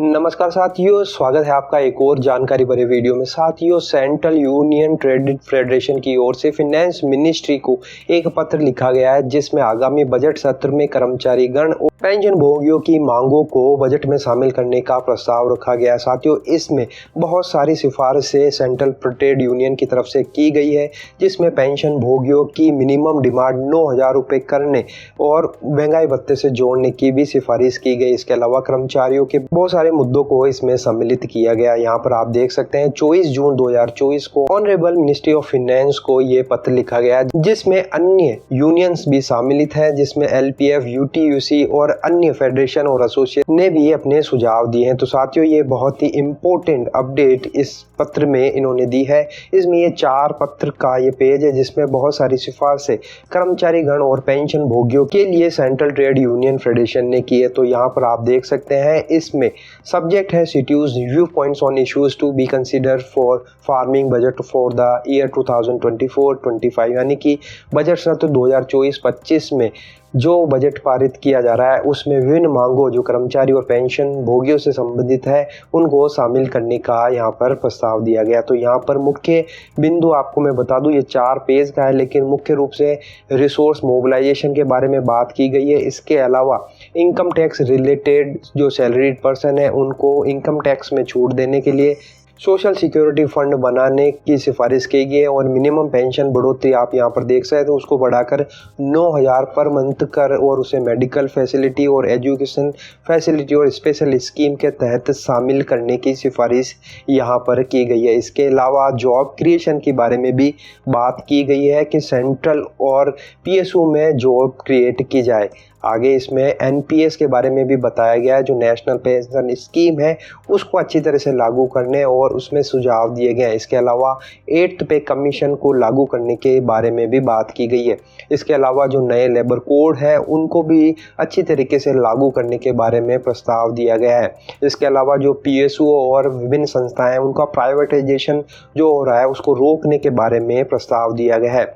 नमस्कार साथियों, स्वागत है आपका एक और जानकारी भरे वीडियो में। साथियों, सेंट्रल यूनियन ट्रेड फेडरेशन की ओर से फाइनेंस मिनिस्ट्री को एक पत्र लिखा गया है जिसमें आगामी बजट सत्र में कर्मचारी गण और पेंशन भोगियों की मांगों को बजट में शामिल करने का प्रस्ताव रखा गया है। साथियों, इसमें बहुत सारी सिफारिशें सेंट्रल ट्रेड यूनियन की तरफ से की गई है, जिसमें पेंशन भोगियों की मिनिमम डिमांड 9,000 रुपये करने और महंगाई भत्ते से जोड़ने की भी सिफारिश की गई। इसके अलावा कर्मचारियों के बहुत सारे मुद्दों को इसमें सम्मिलित किया गया। यहाँ पर आप देख सकते हैं 24 जून 2024 को ऑनरेबल मिनिस्ट्री ऑफ फाइनेंस को ये पत्र लिखा गया, जिसमें अन्य यूनियंस भी सम्मिलित हैं, जिसमें LPF, UTUC और अन्य फेडरेशन और एसोसिएशन ने भी अपने सुझाव दिए हैं। तो साथियों, ये बहुत ही इम्पोर्टेंट अपडेट इस पत्र में इन्होंने दी है। इसमें ये 4 पत्र का ये पेज है जिसमें बहुत सारी सिफारिशें कर्मचारी गण और पेंशन भोगियों के लिए सेंट्रल ट्रेड यूनियन फेडरेशन ने की है। तो यहाँ पर आप देख सकते हैं, इसमें सब्जेक्ट है cities view points on issues to be consider for farming budget for the year 2024-25, यानी कि बजट सत्र 2024-25 में जो बजट पारित किया जा रहा है उसमें विभिन्न मांगों जो कर्मचारी और पेंशन भोगियों से संबंधित है उनको शामिल करने का यहाँ पर प्रस्ताव दिया गया। तो यहाँ पर मुख्य बिंदु आपको मैं बता दूं, ये 4 पेज का है, लेकिन मुख्य रूप से रिसोर्स मोबिलाइजेशन के बारे में बात की गई है। इसके अलावा इनकम टैक्स रिलेटेड जो सैलरीड पर्सन है उनको इनकम टैक्स में छूट देने के लिए सोशल सिक्योरिटी फंड बनाने की सिफारिश की गई है और मिनिमम पेंशन बढ़ोतरी आप यहाँ पर देख सकते हैं, तो उसको बढ़ाकर 9,000 पर मंथ कर और उसे मेडिकल फैसिलिटी और एजुकेशन फैसिलिटी और स्पेशल स्कीम के तहत शामिल करने की सिफारिश यहाँ पर की गई है। इसके अलावा जॉब क्रिएशन के बारे में भी बात की गई है कि सेंट्रल और PSU में जॉब क्रिएट की जाए। आगे इसमें NPS के बारे में भी बताया गया है, जो नेशनल पेंशन स्कीम है उसको अच्छी तरह से लागू करने और उसमें सुझाव दिए गए हैं। इसके अलावा 8th पे कमीशन को लागू करने के बारे में भी बात की गई है। इसके अलावा जो नए लेबर कोड है उनको भी अच्छी तरीके से लागू करने के बारे में प्रस्ताव दिया गया है। इसके अलावा जो PSU और विभिन्न संस्थाएं हैं उनका प्राइवेटाइजेशन जो हो रहा है उसको रोकने के बारे में प्रस्ताव दिया गया है।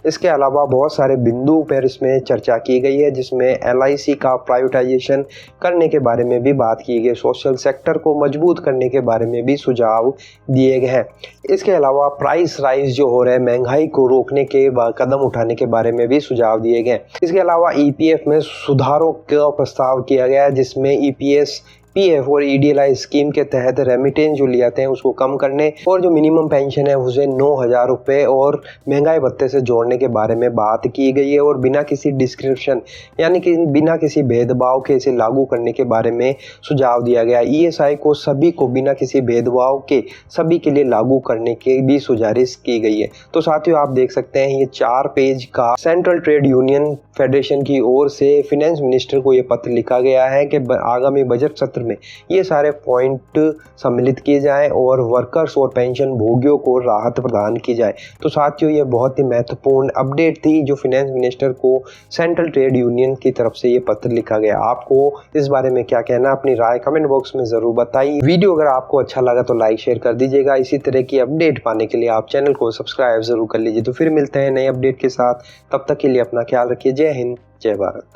इसके अलावा बहुत सारे बिंदु पर इसमें चर्चा की गई है, जिसमें LIC का प्राइवेटाइजेशन करने के बारे में भी बात की गई। सोशल सेक्टर को मजबूत करने के बारे में भी सुझाव दिए गए हैं। इसके अलावा प्राइस राइज जो हो रहा है, महंगाई को रोकने के कदम उठाने के बारे में भी सुझाव दिए गए। इसके अलावा EPF में सुधारों का प्रस्ताव किया गया है, जिसमें EPS, PF और EDLI स्कीम के तहत रेमिटेंस जो लियाते हैं उसको कम करने और जो मिनिमम पेंशन है उसे 9,000 रुपये और महंगाई भत्ते से जोड़ने के बारे में बात की गई है और बिना किसी डिस्क्रिप्शन यानी कि बिना किसी भेदभाव के इसे लागू करने के बारे में सुझाव दिया गया। ESI को सभी को बिना किसी भेदभाव के सभी के लिए लागू करने की भी सुझारिश की गई है। तो साथियों, आप देख सकते हैं ये 4 पेज का सेंट्रल ट्रेड यूनियन फेडरेशन की ओर से फाइनेंस मिनिस्टर को ये पत्र लिखा गया है कि आगामी बजट सत्र में ये सारे पॉइंट सम्मिलित किए जाएं और वर्कर्स और पेंशन भोगियों को राहत प्रदान की जाए। तो साथियों, ये बहुत ही महत्वपूर्ण अपडेट थी जो फाइनेंस मिनिस्टर को सेंट्रल ट्रेड यूनियन की तरफ से ये पत्र लिखा गया। आपको इस बारे में क्या कहना, अपनी राय कमेंट बॉक्स में जरूर बताइए। वीडियो अगर आपको अच्छा लगा तो लाइक शेयर कर दीजिएगा। इसी तरह की अपडेट पाने के लिए आप चैनल को सब्सक्राइब जरूर कर लीजिए। तो फिर मिलते हैं नए अपडेट के साथ, तब तक के लिए अपना ख्याल रखिए। जय हिंद, जय भारत।